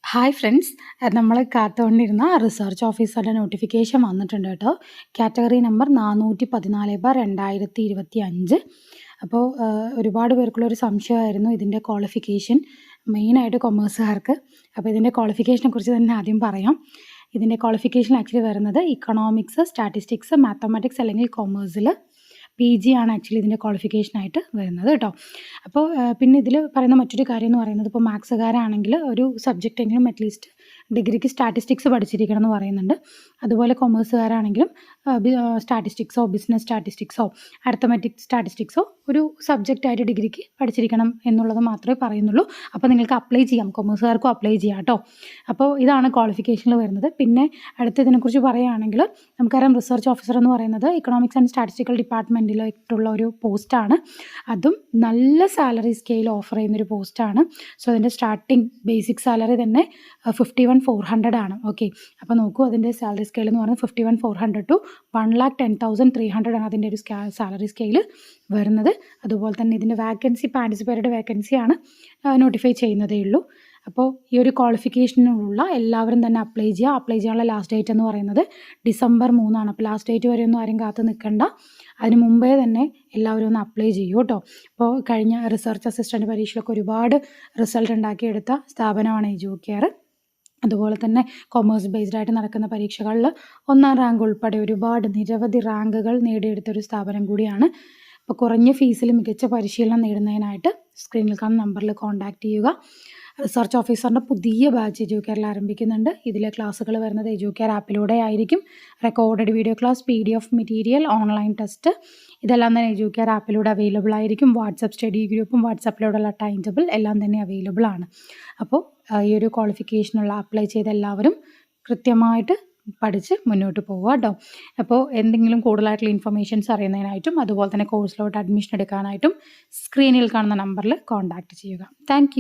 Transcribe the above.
Hi friends, നമ്മൾ കാത്തുകൊണ്ടിരുന്ന research ഓഫീസറുടെ notification വന്നിട്ടുണ്ട് കേട്ടോ. Category number 414/2025. അപ്പോൾ ഒരുപാട് പേർക്കുള്ളൊരു സംശയമായിരുന്നു ഇതിൻ്റെ ക്വാളിഫിക്കേഷൻ, മെയിനായിട്ട് കൊമേഴ്സുകാർക്ക്. അപ്പോൾ ഇതിൻ്റെ ക്വാളിഫിക്കേഷനെ കുറിച്ച് തന്നെ ആദ്യം പറയാം. ഇതിൻ്റെ ക്വാളിഫിക്കേഷൻ ആക്ച്വലി വരുന്നത് ഇക്കണോമിക്സ്, സ്റ്റാറ്റിസ്റ്റിക്സ്, മാത്തമാറ്റിക്സ് അല്ലെങ്കിൽ കൊമേഴ്സിൽ PG ആണ് ആക്ച്വലി ഇതിൻ്റെ ക്വാളിഫിക്കേഷനായിട്ട് വരുന്നത് കേട്ടോ. അപ്പോൾ പിന്നെ ഇതിൽ പറയുന്ന മറ്റൊരു കാര്യം എന്ന് പറയുന്നത്, ഇപ്പോൾ മാത്സുകാരാണെങ്കിൽ ഒരു സബ്ജക്റ്റെങ്കിലും അറ്റ്ലീസ്റ്റ് ഡിഗ്രിക്ക് സ്റ്റാറ്റിസ്റ്റിക്സ് പഠിച്ചിരിക്കണം എന്ന് പറയുന്നുണ്ട്. അതുപോലെ കൊമേഴ്സുകാരാണെങ്കിലും സ്റ്റാറ്റിസ്റ്റിക്സോ ബിസിനസ് സ്റ്റാറ്റിസ്റ്റിക്സോ അരിത്തമെറ്റിക് സ്റ്റാറ്റിസ്റ്റിക്സോ ഒരു സബ്ജക്റ്റായിട്ട് ഡിഗ്രിക്ക് പഠിച്ചിരിക്കണം എന്നുള്ളത് മാത്രമേ പറയുന്നുള്ളൂ. അപ്പോൾ നിങ്ങൾക്ക് അപ്ലൈ ചെയ്യാം, കൊമേഴ്സുകാർക്കും അപ്ലൈ ചെയ്യാം കേട്ടോ. അപ്പോൾ ഇതാണ് ക്വാളിഫിക്കേഷനിൽ വരുന്നത്. പിന്നെ അടുത്തതിനെക്കുറിച്ച് പറയുകയാണെങ്കിൽ നമുക്കറിയാം, റിസർച്ച് ഓഫീസർ എന്ന് പറയുന്നത് ഇക്കണോമിക്സ് ആൻഡ് സ്റ്റാറ്റിസ്റ്റിക്കൽ ഡിപ്പാർട്ട്മെൻറ്റിലായിട്ടുള്ള ഒരു പോസ്റ്റാണ്. അതും നല്ല സാലറി സ്കെയിൽ ഓഫർ ചെയ്യുന്നൊരു പോസ്റ്റാണ്. സോ അതിൻ്റെ സ്റ്റാർട്ടിങ് ബേസിക് സാലറി തന്നെ 51,400 ആണ്. ഓക്കെ, അപ്പോൾ നോക്കൂ, അതിൻ്റെ സാലറി സ്കെയിൽ എന്ന് പറയുന്നത് 51,400 to 1,10,300 ആണ് അതിൻ്റെ ഒരു സാലറി സ്കെയിൽ വരുന്നത്. അതുപോലെ തന്നെ ഇതിൻ്റെ വാക്കൻസി ഇപ്പോൾ ആൻറ്റിസിപ്പേറ്റഡ് വാക്കൻസിയാണ്, നോട്ടിഫൈ ചെയ്യുന്നതേ ഉള്ളൂ. അപ്പോൾ ഈ ഒരു ക്വാളിഫിക്കേഷനുള്ള എല്ലാവരും തന്നെ അപ്ലൈ ചെയ്യുക. അപ്ലൈ ചെയ്യാനുള്ള ലാസ്റ്റ് ഡേറ്റ് എന്ന് പറയുന്നത് December 3 അപ്പോൾ ലാസ്റ്റ് ഡേറ്റ് വരെ ഒന്നും ആരും കാത്ത് നിൽക്കണ്ട, അതിന് മുമ്പേ തന്നെ എല്ലാവരും ഒന്ന് അപ്ലൈ ചെയ്യൂ കേട്ടോ. അപ്പോൾ കഴിഞ്ഞ റിസർച്ച് അസിസ്റ്റൻറ്റ് പരീക്ഷയിലൊക്കെ ഒരുപാട് റിസൾട്ട് ഉണ്ടാക്കിയെടുത്ത സ്ഥാപനമാണ് എഡ്യൂക്കെയർ. അതുപോലെ തന്നെ കൊമേഴ്സ് ബേസ്ഡ് ആയിട്ട് നടക്കുന്ന പരീക്ഷകളിൽ 1ാം റാങ്ക് ഉൾപ്പെടെ ഒരുപാട് നിരവധി റാങ്കുകൾ നേടിയെടുത്തൊരു സ്ഥാപനം കൂടിയാണ്. അപ്പോൾ കുറഞ്ഞ ഫീസിൽ മികച്ച പരിശീലനം നേടുന്നതിനായിട്ട് സ്ക്രീനിൽ കാണുന്ന നമ്പറിൽ കോൺടാക്റ്റ് ചെയ്യുക. റിസർച്ച് ഓഫീസറിൻ്റെ പുതിയ ബാച്ച് എഡ്യൂക്കെയറിൽ ആരംഭിക്കുന്നുണ്ട്. ഇതിലെ ക്ലാസ്സുകൾ വരുന്നത് എഡ്യൂക്കെയർ ആപ്പിലൂടെ ആയിരിക്കും. Recorded video class, PDF material, online test ഇതെല്ലാം തന്നെ എഡ്യൂക്കെയർ ആപ്പിലൂടെ അവൈലബിൾ ആയിരിക്കും. വാട്സപ്പ് സ്റ്റഡി ഗ്രൂപ്പും വാട്സപ്പിലൂടെയുള്ള ടൈം ടേബിൾ എല്ലാം തന്നെ അവൈലബിൾ ആണ്. അപ്പോൾ ഈ ഒരു ക്വാളിഫിക്കേഷനുള്ള അപ്ലൈ ചെയ്ത എല്ലാവരും കൃത്യമായിട്ട് പഠിച്ച് മുന്നോട്ട് പോവുക കേട്ടോ. അപ്പോൾ എന്തെങ്കിലും കൂടുതലായിട്ടുള്ള ഇൻഫർമേഷൻസ് അറിയുന്നതിനായിട്ടും അതുപോലെ തന്നെ കോഴ്സിലോട്ട് അഡ്മിഷൻ എടുക്കാനായിട്ടും സ്ക്രീനിൽ കാണുന്ന നമ്പറിൽ കോൺടാക്റ്റ് ചെയ്യുക. താങ്ക്